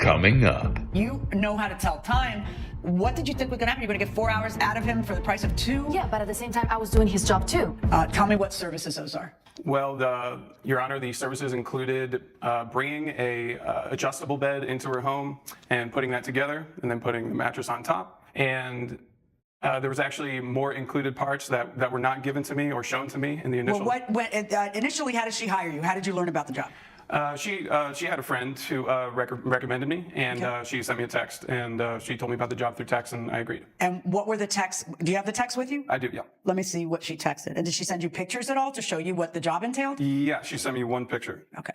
Coming up. You know how to tell time. What did you think was going to happen? You're going to get 4 hours out of him for the price of 2? Yeah, but at the same time, I was doing his job too. Tell me what services those are. Well, Your Honor, the services included bringing a adjustable bed into her home and putting that together, and then putting the mattress on top. And there was actually more included parts that were not given to me or shown to me in the initial. Well, initially, how did she hire you? How did you learn about the job? She had a friend who recommended me, and Okay. she sent me a text, and she told me about the job through text, and I agreed. And what were the texts? Do you have the text with you? I do, yeah. Let me see what she texted. And did she send you pictures at all to show you what the job entailed? Yeah, she sent me one picture. Okay.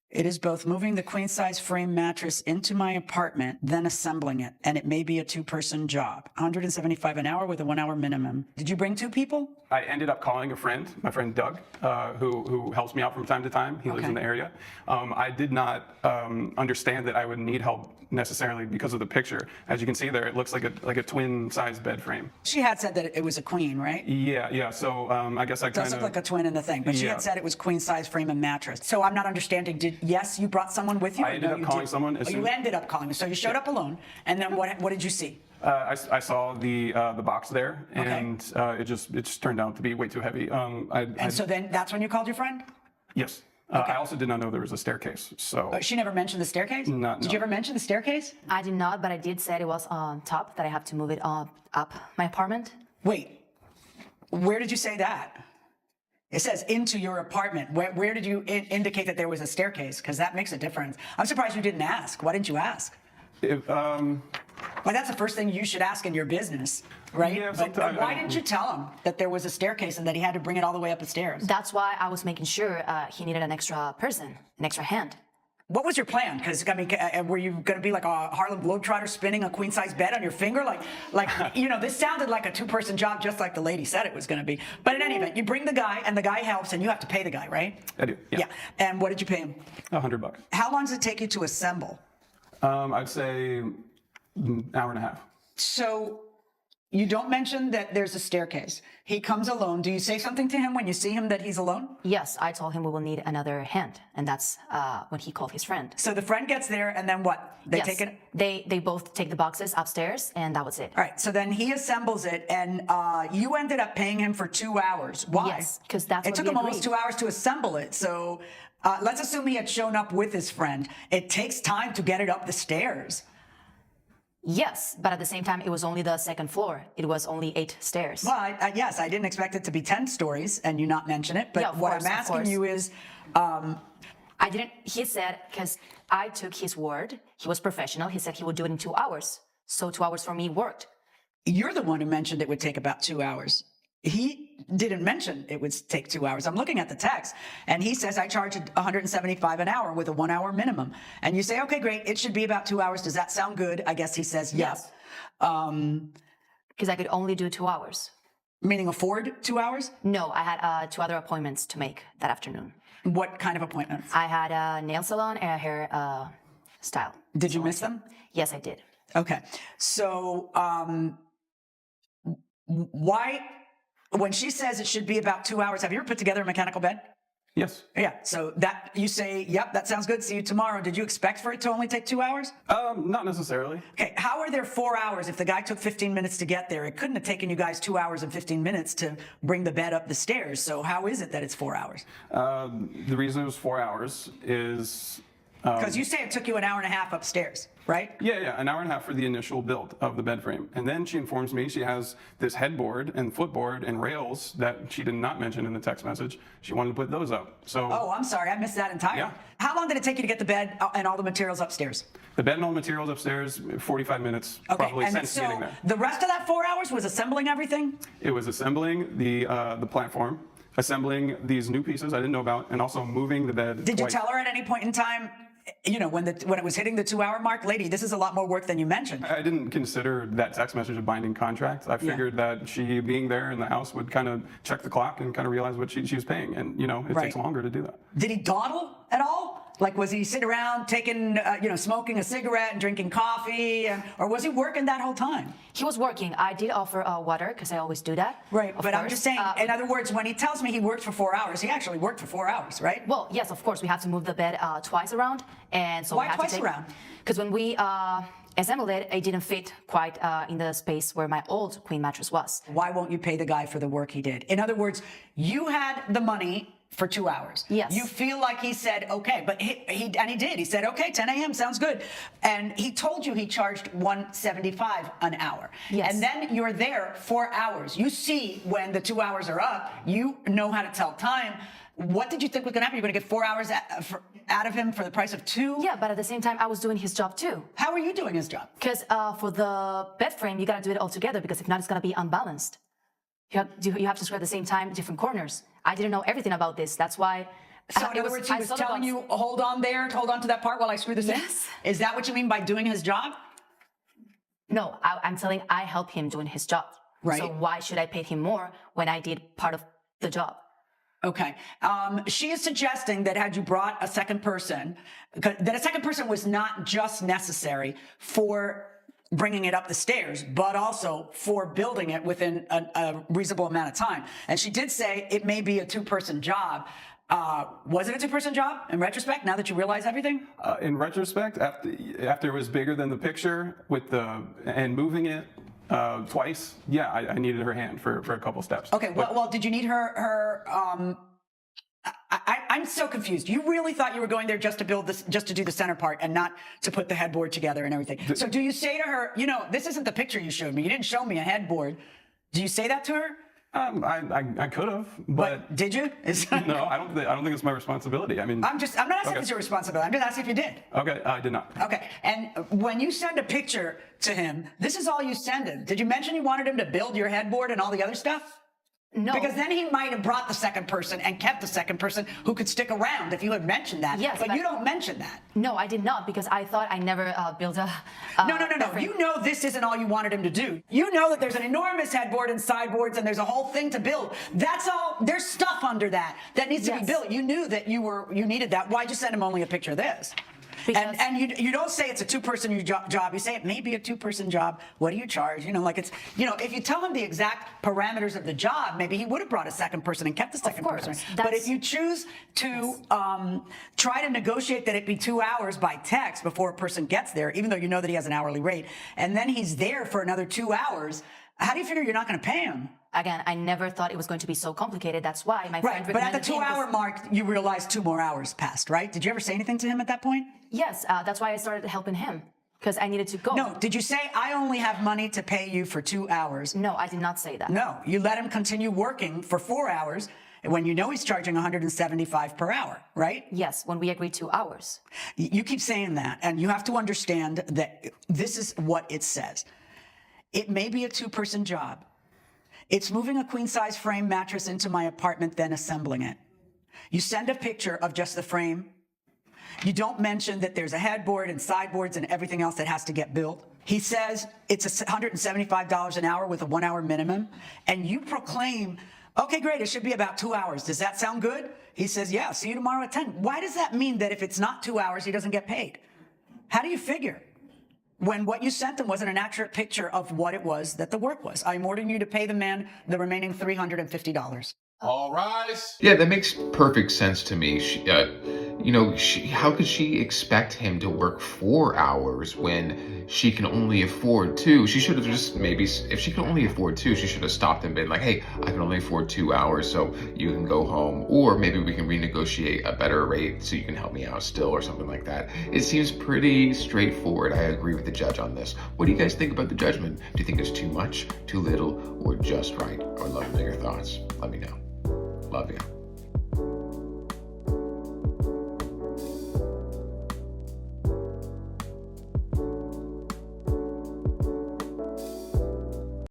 It is both moving the queen size frame mattress into my apartment, then assembling it. And it may be a 2-person job. $175 an hour with a 1-hour minimum. Did you bring 2 people? I ended up calling a friend, my friend Doug, who helps me out from time to time. He lives Okay. in the area. I did not understand that I would need help necessarily because of the picture. As you can see there, it looks like a twin-sized bed frame. She had said that it was a queen, right? Yeah. So I guess I It does kind look of. like a twin in the thing, but she Yeah. had said it was queen size frame and mattress. So I'm not understanding. Yes, you brought someone with you? I or ended no, up you calling didn't? someone as Oh, you soon- ended up calling. So you showed up alone, and then what did you see? I saw the box there, and it just turned out to be way too heavy. And so then that's when you called your friend? Yes. Okay. I also did not know there was a staircase. So She never mentioned the staircase? No. Did you ever mention the staircase? I did not, but I did say it was on top, that I have to move it up my apartment. Wait, where did you say that? It says into your apartment. Where did you indicate that there was a staircase? Because that makes a difference. I'm surprised you didn't ask. Why didn't you ask? Well, that's the first thing you should ask in your business, right? Yeah, But sometimes- why didn't you tell him that there was a staircase and that he had to bring it all the way up the stairs? That's why I was making sure he needed an extra person, an extra hand. What was your plan? Because, I mean, were you going to be like a Harlem Globetrotter spinning a queen-size bed on your finger? This sounded like a 2-person job, just like the lady said it was going to be. But in any event, you bring the guy, and the guy helps, and you have to pay the guy, right? I do. Yeah. And what did you pay him? $100. How long does it take you to assemble? I'd say an hour and a half. So you don't mention that there's a staircase. He comes alone. Do you say something to him when you see him that he's alone? Yes, I told him we will need another hand, and that's when he called his friend. So the friend gets there, and then what? They Yes, take it? they both take the boxes upstairs, and that was it. All right, so then he assembles it, and you ended up paying him for 2 hours. Why? Yes, 'cause that's it what took we him almost agreed. 2 hours to assemble it. So let's assume he had shown up with his friend. It takes time to get it up the stairs. Yes, but at the same time, it was only the 2nd floor. It was only 8 stairs. Well, yes, I didn't expect it to be 10 stories and you not mention it. But Yeah, of what course, I'm of asking course. you is, I didn't, he said, because I took his word, he was professional, he said he would do it in 2 hours. So 2 hours for me worked. you're the one who mentioned it would take about 2 hours. He didn't mention it would take 2 hours. I'm looking at the text, and he says, I charge $175 an hour with a 1-hour minimum. And you say, okay, great, it should be about 2 hours. Does that sound good? I guess he says yes. Because I could only do 2 hours. Meaning afford 2 hours? No, I had 2 other appointments to make that afternoon. What kind of appointments? I had a nail salon and a hair style. Did you miss them? Yes, I did. Okay. So why, when she says it should be about 2 hours, have you ever put together a mechanical bed? Yes. Yeah. So that you say, yep, that sounds good. See you tomorrow. Did you expect for it to only take 2 hours? Not necessarily. Okay. How are there 4 hours if the guy took 15 minutes to get there? It couldn't have taken you guys 2 hours and 15 minutes to bring the bed up the stairs. So how is it that it's 4 hours? The reason it was 4 hours is. Because you say it took you an hour and a half upstairs, right? Yeah, an hour and a half for the initial build of the bed frame. And then she informs me she has this headboard and footboard and rails that she did not mention in the text message. She wanted to put those up. So Oh, I'm sorry. I missed that entirely. Yeah. How long did it take you to get the bed and all the materials upstairs? the bed and all the materials upstairs, 45 minutes probably and since so getting there. the rest of that 4 hours was assembling everything? It was assembling the platform, assembling these new pieces I didn't know about, and also moving the bed. Did you twice. tell her at any point in time, you know, when it was hitting the 2 hour mark, lady, this is a lot more work than you mentioned? I didn't consider that text message a binding contract. I figured that she being there in the house would kind of check the clock and kind of realize what she was paying. And, you know, it Right. takes longer to do that. Did he dawdle at all? Like, was he sitting around taking, smoking a cigarette and drinking coffee, or was he working that whole time? He was working. I did offer water because I always do that. Right, of but I'm course. just saying, in other words, when he tells me he worked for 4 hours, he actually worked for 4 hours, right? Well, yes, of course. We have to move the bed twice around, and so Why we have twice to take, around? Because when we assembled it, it didn't fit quite in the space where my old queen mattress was. Why won't you pay the guy for the work he did? In other words, you had the money for 2 hours. Yes. You feel like he said, okay, but he did. He said, okay, 10 a.m. sounds good. And he told you he charged $175 an hour. Yes. And then you're there 4 hours. You see when the 2 hours are up, you know how to tell time. What did you think was going to happen? You're going to get 4 hours out of him for the price of 2? Yeah, but at the same time, I was doing his job too. How are you doing his job? Because for the bed frame, you got to do it all together because if not, it's going to be unbalanced. You have to screw at the same time, different corners. I didn't know everything about this. That's why. So in other words, he was telling you, hold on to that part while I screw this in? Yes. Is that what you mean by doing his job? No, I'm telling I help him doing his job. Right. So why should I pay him more when I did part of the job? Okay. She is suggesting that had you brought a second person, that a second person was not just necessary for bringing it up the stairs, but also for building it within a reasonable amount of time. And she did say it may be a 2-person job. Was it a 2-person job in retrospect, now that you realize everything? In retrospect, after it was bigger than the picture and moving it twice, yeah, I needed her hand for a couple steps. Okay, well, did you need her I'm so confused. You really thought you were going there just to build this, just to do the center part and not to put the headboard together and everything. So do you say to her, this isn't the picture you showed me. You didn't show me a headboard. Do you say that to her? I could have, but did you? no, I don't think it's my responsibility. I mean, I'm not asking if it's your responsibility. I'm just asking if you did. Okay, I did not. Okay, and when you send a picture to him, this is all you send him. Did you mention you wanted him to build your headboard and all the other stuff? No. Because then he might have brought the second person and kept the second person who could stick around if you had mentioned that. Yes, but you don't mention that. No, I did not because I thought I never built a. No. You know this isn't all you wanted him to do. You know that there's an enormous headboard and sideboards and there's a whole thing to build. That's all. There's stuff under that needs to be built. You knew that you needed that. Why'd you send him only a picture of this? Because and you don't say it's a 2-person job. You say it may be a 2-person job. What do you charge? If you tell him the exact parameters of the job, maybe he would have brought a second person and kept the second person. But if you choose to try to negotiate that it be 2 hours by text before a person gets there, even though you know that he has an hourly rate, and then he's there for another 2 hours, how do you figure you're not going to pay him? Again, I never thought it was going to be so complicated. That's why my friend Right, but at the recommended 2-hour mark, you realized 2 more hours passed, right? Did you ever say anything to him at that point? Yes, that's why I started helping him because I needed to go. No, did you say, I only have money to pay you for 2 hours? No, I did not say that. No, you let him continue working for 4 hours when you know he's charging $175 per hour, right? Yes, when we agreed 2 hours. You keep saying that, and you have to understand that this is what it says. It may be a 2-person job. It's moving a queen-size frame mattress into my apartment, then assembling it. You send a picture of just the frame. You don't mention that there's a headboard and sideboards and everything else that has to get built. He says it's $175 an hour with a 1-hour minimum. And you proclaim, okay, great, it should be about 2 hours. Does that sound good? He says, yeah, see you tomorrow at 10. Why does that mean that if it's not 2 hours, he doesn't get paid? How do you figure? When what you sent him wasn't an accurate picture of what it was that the work was. I'm ordering you to pay the man the remaining $350. All rise. Yeah, that makes perfect sense to me. How could she expect him to work 4 hours when she can only afford 2? She should have just if she can only afford 2, she should have stopped and been like, hey, I can only afford 2 hours, so you can go home. Or maybe we can renegotiate a better rate so you can help me out still or something like that. It seems pretty straightforward. I agree with the judge on this. What do you guys think about the judgment? Do you think it's too much, too little, or just right? I would love to know your thoughts. Let me know. Love you.